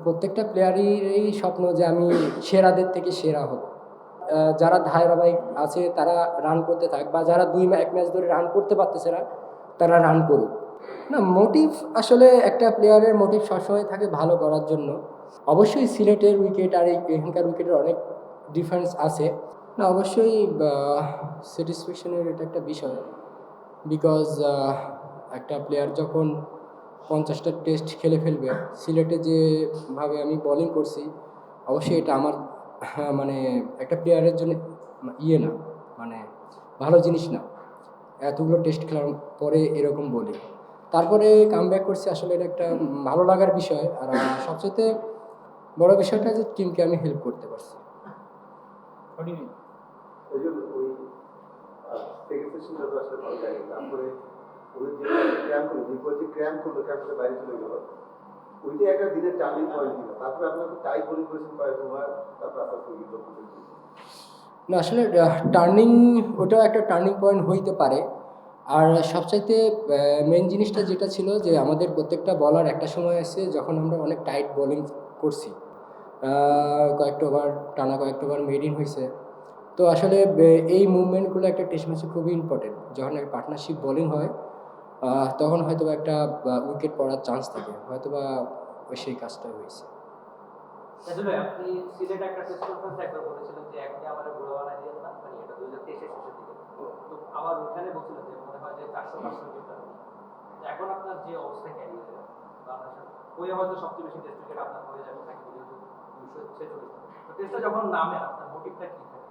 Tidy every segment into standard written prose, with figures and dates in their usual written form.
প্রত্যেকটা প্লেয়ারেরই স্বপ্ন যে আমি সেরাদের থেকে সেরা হব। যারা ধারাবাহিক আছে তারা রান করতে থাক, বা যারা ১ ম্যাচ ধরে রান করতে পারতেছে না তারা রান করুক। না, মোটিভ আসলে একটা প্লেয়ারের মোটিভ সবসময় থাকে ভালো করার জন্য। অবশ্যই সিলেটের উইকেট আর এখানকার উইকেটের অনেক ডিফারেন্স আছে। না, অবশ্যই স্যাটিসফ্যাকশনের এটা একটা বিষয়। বিকজ একটা প্লেয়ার যখন ৫০টা টেস্ট খেলে ফেলবে, সিলেটে যেভাবে আমি বোলিং করছি, অবশ্যই এটা আমার মানে একটা প্লেয়ারের জন্য না, মানে ভালো জিনিস না। এতগুলো টেস্ট খেলার পরে এরকম বলি, তারপরে কামব্যাক করছি, আসলে এটা একটা ভালো লাগার বিষয়। আর সবচেয়ে বড় বিষয়টা যে টিমকে আমি হেল্প করতে পারছি। ওই যে ওই সেকেন্ড সেশনটা তো আসলে ভালো লাগে। তারপরে ওদের যে ক্র্যাম্প হলো, দীর্ঘ যে ক্র্যাম্প হলো, ক্র্যাম্পের বাইরে চলে গেল, ওইটা একটা দিনের টার্নিং পয়েন্ট ছিল। তারপরে আপনার টাই বোলিং করেছেন কয়েক ওভার, তারপর আপনার উইকেট করেছেন। না, আসলে টার্নিং, ওটাও একটা টার্নিং পয়েন্ট হইতে পারে। আর সবচাইতে মেন জিনিসটা যেটা ছিল যে আমাদের প্রত্যেকটা বলার একটা সময় আছে যখন আমরা অনেক টাইট বোলিং করছি, কয়েকটা ওভার টানা, কয়েকটা ওভার মেড ইন হয়েছে। তো আসলে এই মুভমেন্টগুলো একটা টেস্ট ম্যাচে খুবই ইম্পর্টেন্ট। যখন একটা পার্টনারশিপ বোলিং হয় তখন হয়তো একটা উইকেট পড়ার চান্স থাকে, হয়তো বা সেই কাজটা হয়েছে। আপনি সিলেট একটা টেস্ট কনফারেন্স একবার বলেছিলেন যে আপনি আমাদের বুড়ো বানাই দিয়েন না, মানে এটা 2023 এর শেষের দিকে। তো আবার ওখানে বলছিলেন যে মনে হয় যে 400% উইকেট। এখন আপনার যে অবস্থা ক্যারিয়ারে বাংলাদেশের, ওই হয়তো সবচেয়ে বেশি টেস্ট উইকেট আপনার হয়ে যাবে নাকি 246। তো টেস্টটা যখন নামে আপনার মোটিভটা কি থাকে?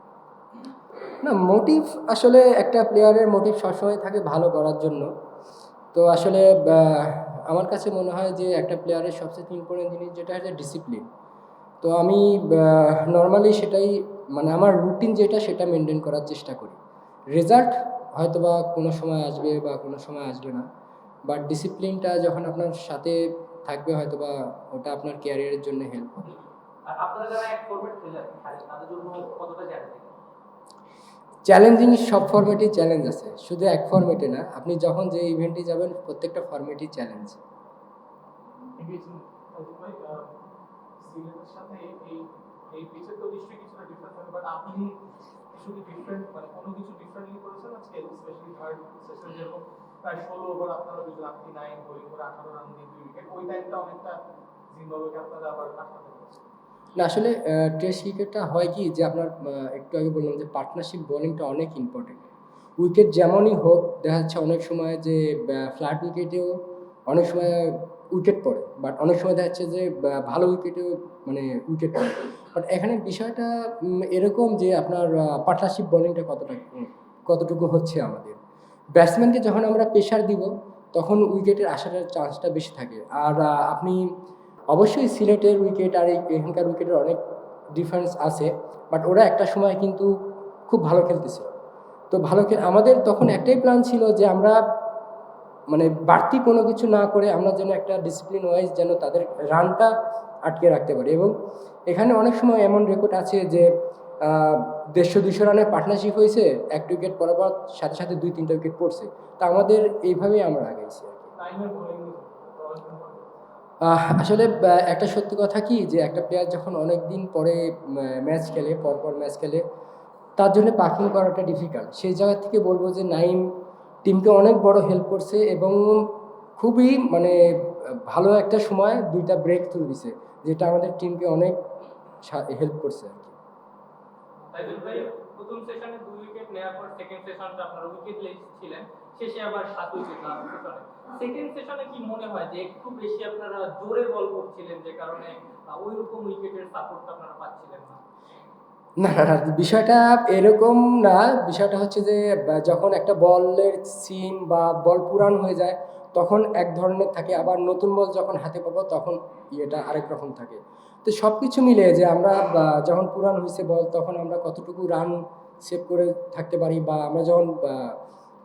না, মোটিভ আসলে একটা প্লেয়ারের মোটিভ সবসময় থাকে ভালো করার জন্য। তো আসলে আমার কাছে মনে হয় যে একটা প্লেয়ারের সবচেয়ে ইম্পর্টেন্ট জিনিস যেটা হচ্ছে ডিসিপ্লিন। তো আমি নর্মালি সেটাই, মানে আমার রুটিন যেটা সেটা মেনটেন করার চেষ্টা করি। রেজাল্ট হয়তো বা কোনো সময় আসবে বা কোনো সময় আসবে না, বাট ডিসিপ্লিনটা যখন আপনার সাথে থাকবে হয়তো বা ওটা আপনার ক্যারিয়ারের জন্য হেল্প হবে। আর আপনারা যারা এক ফরম্যাট খেলেন তাদের জন্য কতটা চ্যালেঞ্জিং? চ্যালেঞ্জিং সব ফরম্যাটেই চ্যালেঞ্জ আছে, শুধু এক ফরম্যাটে না। আপনি যখন যে ইভেন্টে যাবেন প্রত্যেকটা ফরম্যাটই চ্যালেঞ্জ। সিলেটের সাথে এই এই পিচের তো নিশ্চয়ই কিছুটা ডিফারেন্স হবে, বাট আপনি কিছু কি ডিফারেন্ট, মানে কোনো কিছু ডিফারেন্টলি করেছেন আজকে, স্পেশালি থার্ড সেশন যেরকম প্রায় 16 ওভার আপনারা দুজন, আপনি 9 বোলিং করে 18 রান দিয়ে 2 উইকেট, ওই টাইমটা অনেকটা জিম্বাবুয়েকে আপনারা আবার কাটাতে পেরেছেন। না, আসলে টেস্ট ক্রিকেটটা হয় কি যে আপনার একটু আগে বললাম যে পার্টনারশিপ বোলিংটা অনেক ইম্পর্টেন্ট। উইকেট যেমনই হোক, দেখা যাচ্ছে অনেক সময় যে ফ্ল্যাট উইকেটেও অনেক সময় উইকেট পড়ে, বাট অনেক সময় দেখা যাচ্ছে যে ভালো উইকেটেও মানে উইকেট পড়ে। বাট এখানে বিষয়টা এরকম যে আপনার পার্টনারশিপ বোলিংটা কতটুকু হচ্ছে আমাদের। ব্যাটসম্যানকে যখন আমরা প্রেশার দিব তখন উইকেটের আসার চান্সটা বেশি থাকে। আর আপনি অবশ্যই সিলেটের উইকেট আর এখানকার উইকেটের অনেক ডিফারেন্স আছে, বাট ওরা একটা সময় কিন্তু খুব ভালো খেলতেছিল। তো আমাদের তখন একটাই প্ল্যান ছিল যে আমরা মানে বাড়তি কোনো কিছু না করে আমরা যেন একটা ডিসিপ্লিন ওয়াইজ যেন তাদের রানটা আটকে রাখতে পারি। এবং এখানে অনেক সময় এমন রেকর্ড আছে যে 150-200 রানের পার্টনারশিপ হয়েছে, এক উইকেট পড়ার পর সাথে সাথে 2-3টা উইকেট পড়ছে। তা আমাদের এইভাবেই আমরা আগাইছি আর কি। টাইমের বোলিং আসলে একটা সত্যি কথা কি যে একটা প্লেয়ার যখন অনেক দিন পরে ম্যাচ খেলে, পরপর ম্যাচ খেলে, তার জন্য পারফর্ম করাটা ডিফিকাল্ট। সেই জায়গা থেকে বলবো যে নাইম টিমকে অনেক বড় হেল্প করছে এবং খুবই মানে ভালো একটা সময় 2টা ব্রেক থ্রু দিছে, যেটা আমাদের টিমকে অনেক হেল্প করছে আর কি। তাইজুল ভাই, প্রথম সেশনে 2 উইকেট নেওয়ার পর সেকেন্ড সেশনটা আপনারা উইকেট লেস ছিলেন, শেষে আবার 7 উইকেট নেওয়ার সেশনে। সেকেন্ড সেশনে কি মনে হয় যে একটু বেশি আপনারা জোরে বল করছিলেন, যে কারণে ওইরকম উইকেটের সাপোর্টটা আপনারা পাচ্ছিলেন না? না, না, না, বিষয়টা এরকম না। বিষয়টা হচ্ছে যে যখন একটা বলের সিম বা বল পুরান হয়ে যায় তখন এক ধরনের থাকে, আবার নতুন বল যখন হাতে পাবো তখন ইয়েটা আরেক রকম থাকে। তো সব কিছু মিলে যে আমরা যখন পুরান হয়েছে বল তখন আমরা কতটুকু রান সেভ করে থাকতে পারি, বা আমরা যখন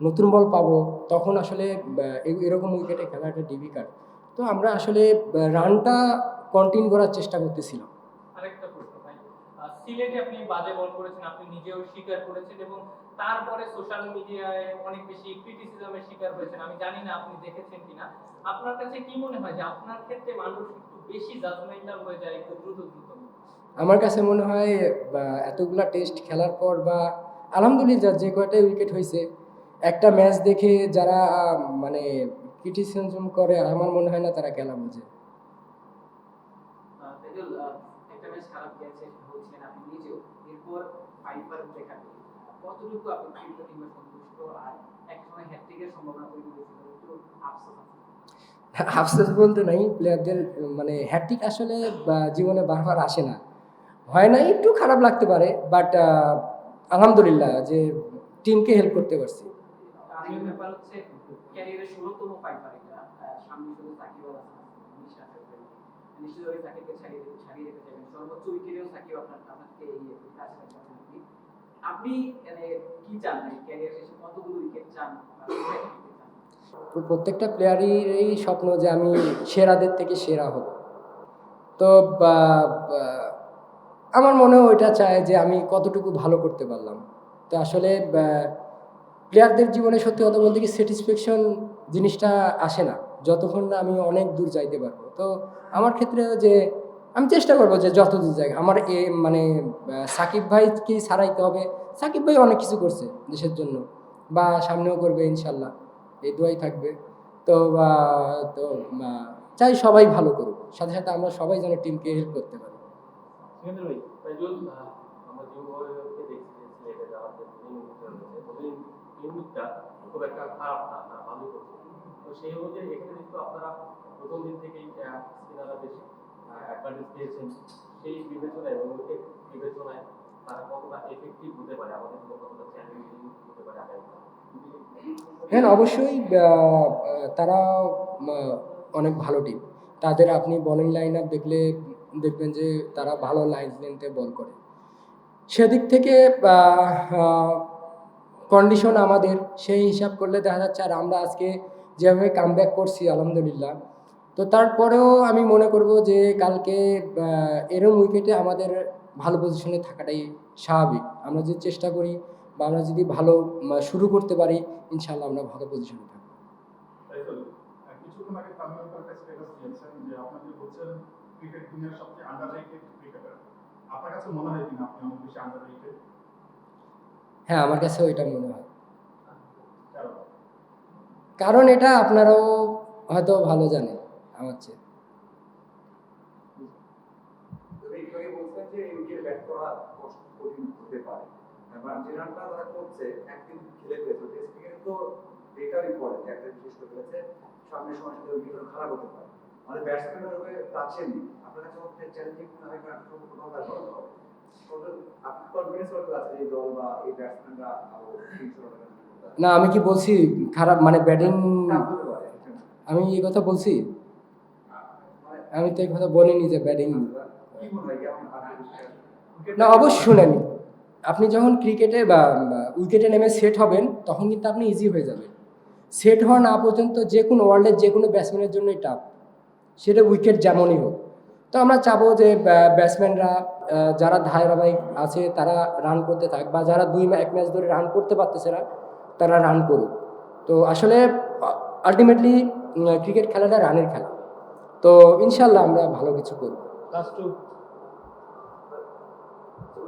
নতুন বল পাবো তখন আসলে এরকম উইকেটে খেলাটা ডিফিকাল্ট। তো আমরা আসলে রানটা কন্টিনিউ করার চেষ্টা করতেছিলাম। আরেকটা প্রশ্ন ভাই, সিলেটে আপনি বাজে বল করেছেন, আপনি নিজেও স্বীকার করেছেন এবং তারপরে সোশ্যাল মিডিয়ায় অনেক বেশি ক্রিটিসিজমের শিকার হয়েছেন। আমি জানি না আপনি দেখেছেন কিনা। আপনার কাছে কি মনে হয় যে আপনার ক্ষেত্রে মানুষ একটু বেশি জাজমেন্টাল হয়ে যায়, একটু দ্রুত আমার কাছে মনে হয় এতগুলা টেস্ট খেলার পর বা আলহামদুলিল্লাহ যে কয়টা উইকেট হয়েছে, একটা ম্যাচ দেখে যারা মানে ক্রিটিসিজম করে আমার মনে হয় না তারা খেলা বোঝে। তাইজুল, একটা ম্যাচ খারাপ গেছে বলছেন আপনি নিজেও, এরপর ফাইবার দেখাবে কতটুকু আপনি ক্রিকেট টিমের সন্তুষ্ট, আর একসময় হ্যাট্রিকের সম্ভাবনা তৈরি হয়েছিল, একটু আফসোস আছে? আফসোস বলতে নাই, প্লেয়ারদের মানে হ্যাট্রিক আসলে জীবনে বারবার আসে না, হয় না, একটু খারাপ লাগতে পারে, বাট আলহামদুলিল্লাহ যে টিমকে হেল্প করতে পারছি। আরেকটা ব্যাপার হচ্ছে ক্যারিয়ারের ১৬তম ফাইবার এটা, সামনে শুধু সাকিব আল হাসান নিশ্চিতভাবে সাকিবকে ছাড়িয়ে যেতে চাইবেন, সর্বোচ্চ উইকেটেও সাকিব আপনাকে এগিয়ে কাছে রাখবেন আপনি। আপনি মানে কি চান ক্যারিয়ার শেষে কতগুলো উইকেট চান বা কোথায় খেলতে চান? তো প্রত্যেকটা প্লেয়ারেরই স্বপ্ন যে আমি সেরাদের থেকে সেরা হব। তো আমার মনেও এটা চায় যে আমি কতটুকু ভালো করতে পারলাম। তো আসলে প্লেয়ারদের জীবনে সত্যি কথা বলতে কি স্যাটিসফ্যাকশন জিনিসটা আসে না যতক্ষণ না আমি অনেক দূর যাইতে পারবো। তো আমার ক্ষেত্রে যে আমি চেষ্টা করবো যে যত দূর যায় আমার মানে সাকিব ভাইকে ছাড়াইতে হবে। সাকিব ভাই অনেক কিছু করছে দেশের জন্য, বা সামনেও করবে ইনশাল্লাহ, এই দোয়াই থাকবে। তো তো চাই সবাই ভালো করুক, সাথে সাথে আমরা সবাই যেন টিমকে হেল্প করতে পারি। সিকান্দার ভাই, তাইজুল, আমরা যেভাবে দেখছি যে সিলেটে যারা ওদের ইউনিটটা খুব একটা খারাপ না, তারা ভালো করছে। তো সেই অনুযায়ী এখানে কিন্তু আপনারা প্রথম দিন থেকেই স্পিনাররা বেশ অ্যাডভান্টেজ পেয়েছেন, সেই বিবেচনায় এবং উইকেট বিবেচনায় তারা কতটা এফেক্টিভ হতে পারে, আমাদের জন্য কতটা চ্যালেঞ্জিং হতে পারে আগামীকাল? হ্যাঁ, অবশ্যই তারা অনেক ভালো টিম। তাদের আপনি বোলিং লাইন আপ দেখলে দেখবেন যে তারা ভালো লাইন লেন্থে বল করে। সেদিক থেকে কন্ডিশন আমাদের সেই হিসাব করলে দেখা যাচ্ছে, আর আমরা আজকে যেভাবে কামব্যাক করছি আলহামদুলিল্লাহ, তো তারপরেও আমি মনে করব যে কালকে এরম উইকেটে আমাদের ভালো পজিশনে থাকাটাই স্বাভাবিক। আমরা যদি চেষ্টা করি বা আমরা যদি ভালো শুরু করতে পারি, ইনশাআল্লাহ আমরা ভালো পজিশনে থাকবো। তাইজুল, কিছুক্ষণ আগে তামিম একটা স্ট্যাটাস দিয়েছেন যে আপনাকে বলছেন ক্রিকেট দুনিয়ার সবচেয়ে আন্ডাররেটেড ক্রিকেটার। আপনার কাছে মনে হয় কিনা আপনি অনেক বেশি আন্ডাররেটেড? হ্যাঁ, আমার কাছেও এটা মনে হয়। কারণ কারণ এটা আপনারাও হয়তো ভালো জানেন আমার চেয়ে। একটু আগে বলছেন যে এই উইকেট ব্যাট করা কঠিন হতে পারে, কারণ যে রানটা তারা করছে একদিন খেলে পেয়েছে টেস্ট ক্রিকেট তো ডেটার ইম্পর্টেন্ট, একটা বিশেষ করে ফেলেছে সামনের সময় সাথে উইকেট খারাপ হতে পারে, আমাদের ব্যাটসম্যানের উপরে টাচে নেই। আপনার কাছে হচ্ছে চ্যালেঞ্জিং মনে হয় কারণ কোথাও তার করতে হবে, আপনি কনফিডেন্স করতে আছে এই দল বা এই ব্যাটসম্যানরা আরো না, আমি কি বলছি খারাপ মানে ব্যাটিং? হতে পারে? আমি এই কথা বলছি? মানে আমি তো এই কথা বলিনি যে ব্যাটিং। কি মনে হয় কেমন আত্মবিশ্বাস? না, অবশ্যই শুনেন, আপনি যখন ক্রিকেটে বা উইকেটে নেমে সেট হবেন তখন কিন্তু আপনি ইজি হয়ে যাবেন। সেট হওয়া না পর্যন্ত যে কোনো ওয়ার্ল্ডের যে কোনো ব্যাটসম্যানের জন্যই টাফ, সেটা উইকেট যেমনই হোক। তো আমরা চাবো যে ব্যাটসম্যানরা যারা ধারাবাহিক আছে তারা রান করতে থাক, বা যারা এক ম্যাচ ধরে রান করতে পারতেছে না তারা রান করুক। তো আসলে আলটিমেটলি ক্রিকেট খেলাটা রানের খেলা। তো ইনশাল্লাহ আমরা ভালো কিছু করব। লাস্ট টু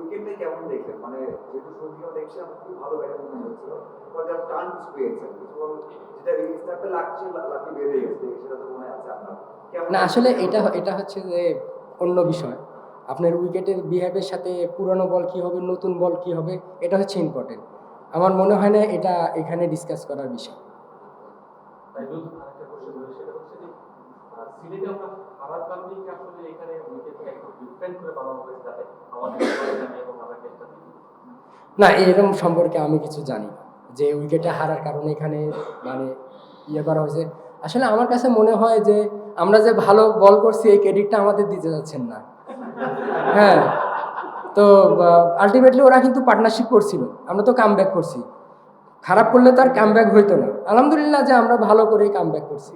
উইকেটটা কেমন দেখলেন? মানে যেহেতু সৌদিও দেখছি আমার খুব ভালো ব্যাটিং মনে হচ্ছিল, পরে যখন টান কিছু পেয়েছেন কিছু বল যেটা রিস্টার্টে লাগছে লাকি বেরিয়ে গেছে, সেটা তো মনে আছে আপনার কেমন? না, আসলে এটা হচ্ছে যে অন্য বিষয়। আপনার উইকেটের বিহেভের সাথে পুরনো বল কী হবে, নতুন বল কী হবে, এটা হচ্ছে ইম্পর্টেন্ট। আমার মনে হয় না এটা এখানে ডিসকাস করার বিষয়। তাইজুল, আরেকটা কোশ্চেন রয়েছে, সেটা হচ্ছে যে সিলেটে আমরা হারার কারণেই কি আসলে এখানে উইকেটকে একটু ডিফেন্ড করে বানানো হয়েছে যাতে আমাদের জানি এবং আমরা চেষ্টা করি? না, এরকম সম্পর্কে আমি কিছু জানি না যে উইকেটে হারার কারণে এখানে মানে করা হয়েছে। আসলে আমার কাছে মনে হয় যে আমরা যে ভালো বল করছি এই ক্রেডিটটা আমাদের দিতে যাচ্ছেন না। হ্যাঁ, তো আলটিমেটলি ওরা কিন্তু পার্টনারশিপ করছিল, আমরা তো কামব্যাক করছি। খারাপ করলে তো আর কামব্যাক হইতো না। আলহামদুলিল্লাহ যে আমরা ভালো করে কামব্যাক করছি।